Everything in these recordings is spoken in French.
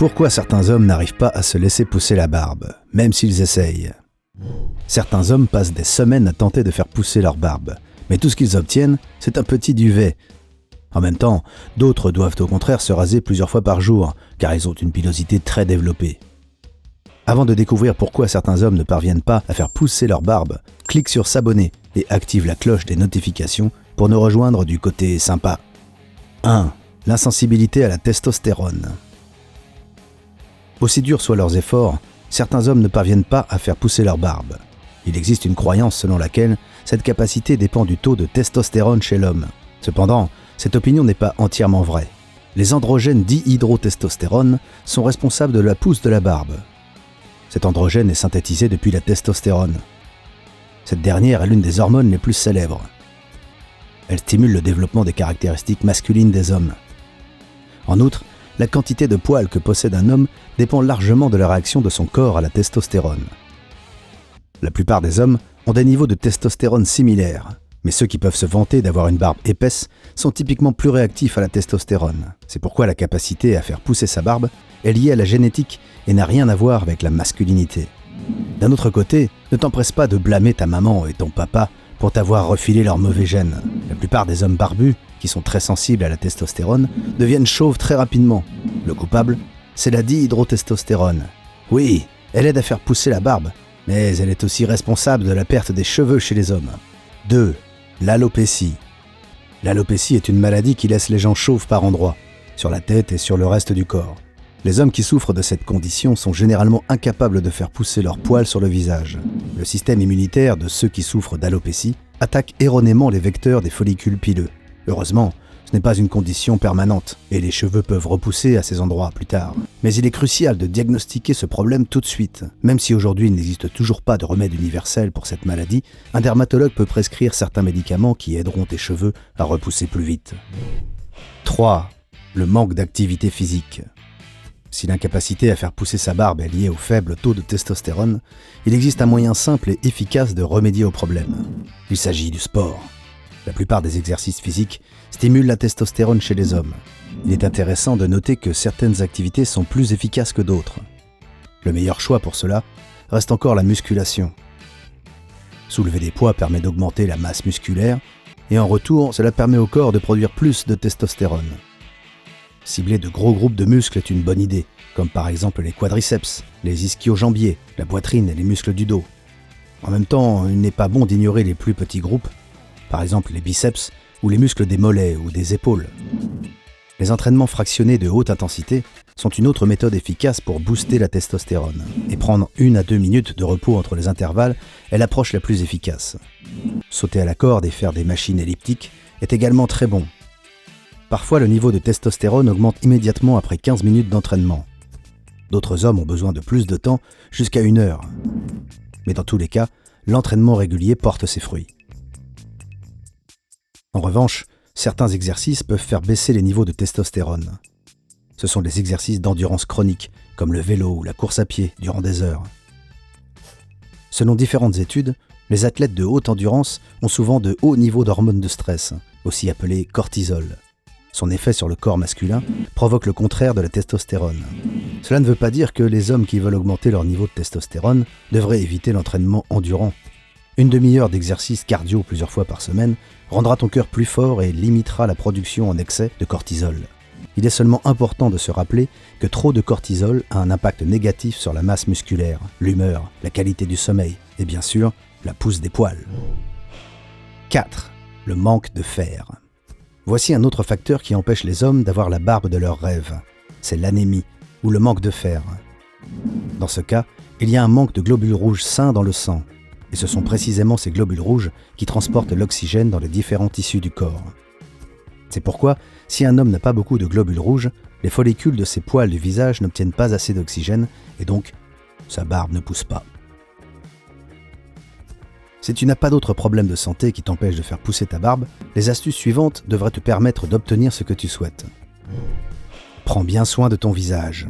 Pourquoi certains hommes n'arrivent pas à se laisser pousser la barbe, même s'ils essayent ? Certains hommes passent des semaines à tenter de faire pousser leur barbe, mais tout ce qu'ils obtiennent, c'est un petit duvet. En même temps, d'autres doivent au contraire se raser plusieurs fois par jour, car ils ont une pilosité très développée. Avant de découvrir pourquoi certains hommes ne parviennent pas à faire pousser leur barbe, clique sur s'abonner et active la cloche des notifications pour nous rejoindre du côté sympa. 1. L'insensibilité à la testostérone. Aussi durs soient leurs efforts, certains hommes ne parviennent pas à faire pousser leur barbe. Il existe une croyance selon laquelle cette capacité dépend du taux de testostérone chez l'homme. Cependant, cette opinion n'est pas entièrement vraie. Les androgènes dihydrotestostérone sont responsables de la pousse de la barbe. Cet androgène est synthétisé depuis la testostérone. Cette dernière est l'une des hormones les plus célèbres. Elle stimule le développement des caractéristiques masculines des hommes. En outre, la quantité de poils que possède un homme dépend largement de la réaction de son corps à la testostérone. La plupart des hommes ont des niveaux de testostérone similaires, mais ceux qui peuvent se vanter d'avoir une barbe épaisse sont typiquement plus réactifs à la testostérone. C'est pourquoi la capacité à faire pousser sa barbe est liée à la génétique et n'a rien à voir avec la masculinité. D'un autre côté, ne t'empresse pas de blâmer ta maman et ton papa pour t'avoir refilé leurs mauvais gènes. La plupart des hommes barbus, qui sont très sensibles à la testostérone, deviennent chauves très rapidement. Le coupable, c'est la dihydrotestostérone. Oui, elle aide à faire pousser la barbe, mais elle est aussi responsable de la perte des cheveux chez les hommes. 2. L'alopécie. L'alopécie est une maladie qui laisse les gens chauves par endroits, sur la tête et sur le reste du corps. Les hommes qui souffrent de cette condition sont généralement incapables de faire pousser leurs poils sur le visage. Le système immunitaire de ceux qui souffrent d'alopécie attaque erronément les vecteurs des follicules pileux. Heureusement, ce n'est pas une condition permanente et les cheveux peuvent repousser à ces endroits plus tard. Mais il est crucial de diagnostiquer ce problème tout de suite. Même si aujourd'hui il n'existe toujours pas de remède universel pour cette maladie, un dermatologue peut prescrire certains médicaments qui aideront tes cheveux à repousser plus vite. 3. Le manque d'activité physique. Si l'incapacité à faire pousser sa barbe est liée au faible taux de testostérone, il existe un moyen simple et efficace de remédier au problème. Il s'agit du sport. La plupart des exercices physiques stimulent la testostérone chez les hommes. Il est intéressant de noter que certaines activités sont plus efficaces que d'autres. Le meilleur choix pour cela reste encore la musculation. Soulever des poids permet d'augmenter la masse musculaire et en retour, cela permet au corps de produire plus de testostérone. Cibler de gros groupes de muscles est une bonne idée, comme par exemple les quadriceps, les ischio-jambiers, la poitrine et les muscles du dos. En même temps, il n'est pas bon d'ignorer les plus petits groupes, par exemple les biceps ou les muscles des mollets ou des épaules. Les entraînements fractionnés de haute intensité sont une autre méthode efficace pour booster la testostérone. Et prendre 1 à 2 minutes de repos entre les intervalles est l'approche la plus efficace. Sauter à la corde et faire des machines elliptiques est également très bon. Parfois, le niveau de testostérone augmente immédiatement après 15 minutes d'entraînement. D'autres hommes ont besoin de plus de temps, jusqu'à 1 heure. Mais dans tous les cas, l'entraînement régulier porte ses fruits. En revanche, certains exercices peuvent faire baisser les niveaux de testostérone. Ce sont des exercices d'endurance chronique, comme le vélo ou la course à pied durant des heures. Selon différentes études, les athlètes de haute endurance ont souvent de hauts niveaux d'hormones de stress, aussi appelées cortisol. Son effet sur le corps masculin provoque le contraire de la testostérone. Cela ne veut pas dire que les hommes qui veulent augmenter leur niveau de testostérone devraient éviter l'entraînement endurant. 1 demi-heure d'exercice cardio plusieurs fois par semaine rendra ton cœur plus fort et limitera la production en excès de cortisol. Il est seulement important de se rappeler que trop de cortisol a un impact négatif sur la masse musculaire, l'humeur, la qualité du sommeil et bien sûr, la pousse des poils. 4. Le manque de fer. Voici un autre facteur qui empêche les hommes d'avoir la barbe de leurs rêves. C'est l'anémie ou le manque de fer. Dans ce cas, il y a un manque de globules rouges sains dans le sang. Et ce sont précisément ces globules rouges qui transportent l'oxygène dans les différents tissus du corps. C'est pourquoi, si un homme n'a pas beaucoup de globules rouges, les follicules de ses poils du visage n'obtiennent pas assez d'oxygène et donc, sa barbe ne pousse pas. Si tu n'as pas d'autres problèmes de santé qui t'empêchent de faire pousser ta barbe, les astuces suivantes devraient te permettre d'obtenir ce que tu souhaites. Prends bien soin de ton visage.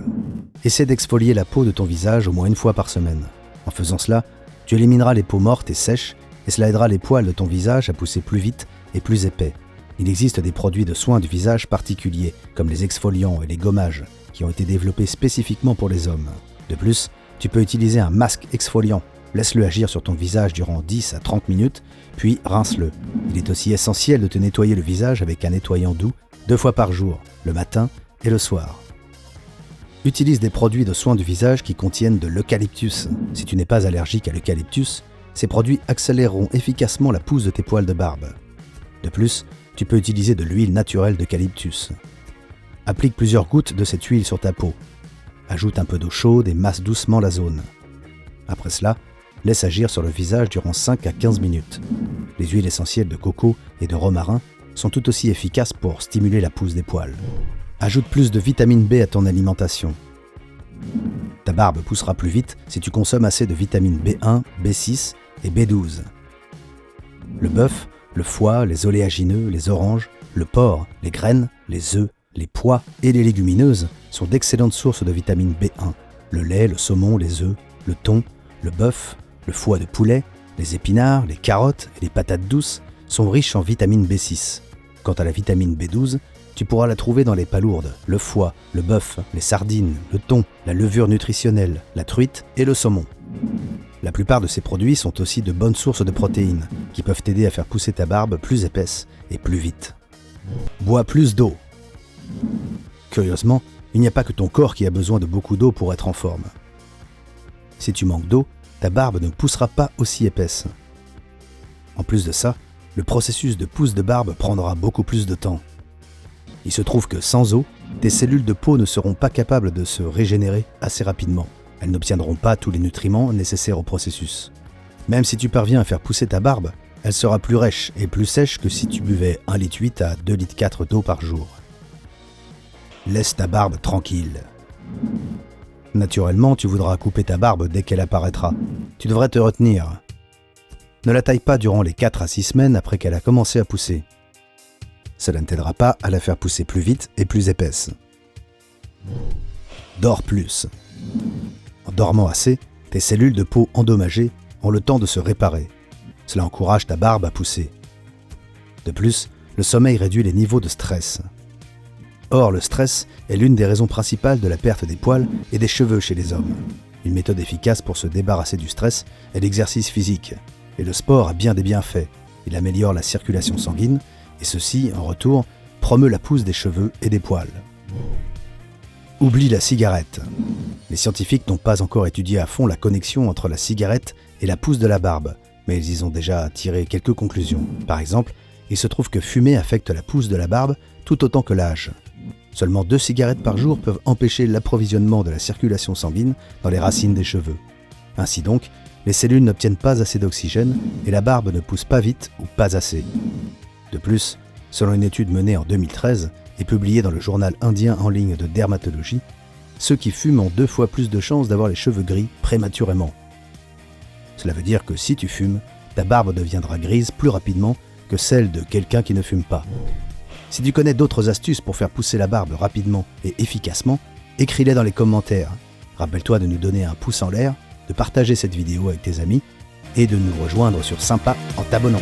Essaie d'exfolier la peau de ton visage au moins 1 fois par semaine. En faisant cela, tu élimineras les peaux mortes et sèches et cela aidera les poils de ton visage à pousser plus vite et plus épais. Il existe des produits de soins du visage particuliers, comme les exfoliants et les gommages, qui ont été développés spécifiquement pour les hommes. De plus, tu peux utiliser un masque exfoliant. Laisse-le agir sur ton visage durant 10 à 30 minutes, puis rince-le. Il est aussi essentiel de te nettoyer le visage avec un nettoyant doux 2 fois par jour, le matin et le soir. Utilise des produits de soins du visage qui contiennent de l'eucalyptus. Si tu n'es pas allergique à l'eucalyptus, ces produits accéléreront efficacement la pousse de tes poils de barbe. De plus, tu peux utiliser de l'huile naturelle d'eucalyptus. Applique plusieurs gouttes de cette huile sur ta peau. Ajoute un peu d'eau chaude et masse doucement la zone. Après cela, laisse agir sur le visage durant 5 à 15 minutes. Les huiles essentielles de coco et de romarin sont tout aussi efficaces pour stimuler la pousse des poils. Ajoute plus de vitamine B à ton alimentation. Ta barbe poussera plus vite si tu consommes assez de vitamines B1, B6 et B12. Le bœuf, le foie, les oléagineux, les oranges, le porc, les graines, les œufs, les pois et les légumineuses sont d'excellentes sources de vitamine B1. Le lait, le saumon, les œufs, le thon, le bœuf, le foie de poulet, les épinards, les carottes et les patates douces sont riches en vitamine B6. Quant à la vitamine B12, tu pourras la trouver dans les palourdes, le foie, le bœuf, les sardines, le thon, la levure nutritionnelle, la truite et le saumon. La plupart de ces produits sont aussi de bonnes sources de protéines qui peuvent t'aider à faire pousser ta barbe plus épaisse et plus vite. Bois plus d'eau. Curieusement, il n'y a pas que ton corps qui a besoin de beaucoup d'eau pour être en forme. Si tu manques d'eau, ta barbe ne poussera pas aussi épaisse. En plus de ça, le processus de pousse de barbe prendra beaucoup plus de temps. Il se trouve que sans eau, tes cellules de peau ne seront pas capables de se régénérer assez rapidement. Elles n'obtiendront pas tous les nutriments nécessaires au processus. Même si tu parviens à faire pousser ta barbe, elle sera plus rêche et plus sèche que si tu buvais 1,8 litre à 2,4 litres d'eau par jour. Laisse ta barbe tranquille. Naturellement, tu voudras couper ta barbe dès qu'elle apparaîtra. Tu devrais te retenir. Ne la taille pas durant les 4 à 6 semaines après qu'elle a commencé à pousser. Cela ne t'aidera pas à la faire pousser plus vite et plus épaisse. Dors plus. En dormant assez, tes cellules de peau endommagées ont le temps de se réparer. Cela encourage ta barbe à pousser. De plus, le sommeil réduit les niveaux de stress. Or, le stress est l'une des raisons principales de la perte des poils et des cheveux chez les hommes. Une méthode efficace pour se débarrasser du stress est l'exercice physique. Et le sport a bien des bienfaits. Il améliore la circulation sanguine et ceci, en retour, promeut la pousse des cheveux et des poils. Oublie la cigarette. Les scientifiques n'ont pas encore étudié à fond la connexion entre la cigarette et la pousse de la barbe, mais ils y ont déjà tiré quelques conclusions. Par exemple, il se trouve que fumer affecte la pousse de la barbe tout autant que l'âge. Seulement 2 cigarettes par jour peuvent empêcher l'approvisionnement de la circulation sanguine dans les racines des cheveux. Ainsi donc, les cellules n'obtiennent pas assez d'oxygène et la barbe ne pousse pas vite ou pas assez. De plus, selon une étude menée en 2013 et publiée dans le journal indien en ligne de dermatologie, ceux qui fument ont 2 fois plus de chances d'avoir les cheveux gris prématurément. Cela veut dire que si tu fumes, ta barbe deviendra grise plus rapidement que celle de quelqu'un qui ne fume pas. Si tu connais d'autres astuces pour faire pousser la barbe rapidement et efficacement, écris-les dans les commentaires. Rappelle-toi de nous donner un pouce en l'air, de partager cette vidéo avec tes amis et de nous rejoindre sur Sympa en t'abonnant.